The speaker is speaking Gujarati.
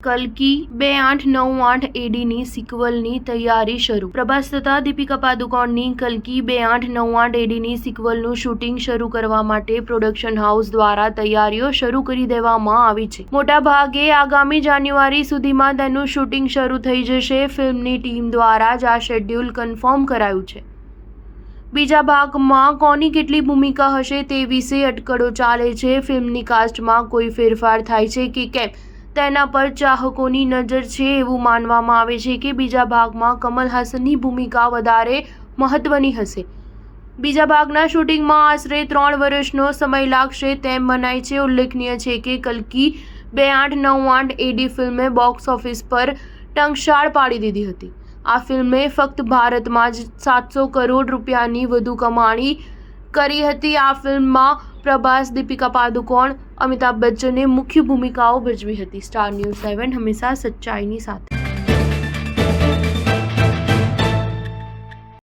કલ્કી 2898 એડીની સિક્વલની તૈયારી શરૂ. પ્રભાસ તથા દીપિકા પાદુકોણની કલ્કી 2898 એડીની સિક્વલનું શૂટિંગ શરૂ કરવા માટે પ્રોડક્શન હાઉસ દ્વારા તૈયારીઓ શરૂ કરી દેવામાં આવી છે. મોટા ભાગે આગામી જાન્યુઆરી સુધીમાં તેનું શૂટિંગ શરૂ થઈ જશે. ફિલ્મની ટીમ દ્વારા જ આ શેડ્યુલ કન્ફર્મ કરાયું છે. બીજા ભાગમાં કોની કેટલી ભૂમિકા હશે તે વિશે અટકળો ચાલે છે. ફિલ્મની કાસ્ટમાં કોઈ ફેરફાર થાય છે કે કેમ તેના પર ચાહકોની નજર છે. એવું માનવામાં આવે છે કે બીજા ભાગમાં કમલ હાસનની ભૂમિકા વધારે મહત્વની હશે. બીજા ભાગના શૂટિંગમાં આશરે 3 વર્ષનો સમય લાગશે તેમ મનાય છે. ઉલ્લેખનીય છે કે કલ્કી 2898 એડી ફિલ્મે બોક્સ ઓફિસ પર ટંકશાળ પાડી દીધી હતી. આ ફિલ્મે ફક્ત ભારતમાં જ 700 કરોડ રૂપિયાની વધુ કમાણી કરી હતી. આ ફિલ્મમાં પ્રભાસ, દીપિકા પાદુકોણ, અમિતાભ બચ્ચને મુખ્ય ભૂમિકાઓ ભજવી હતી. સ્ટાર ન્યૂઝ 7 હંમેશા સચ્ચાઈની સાથે.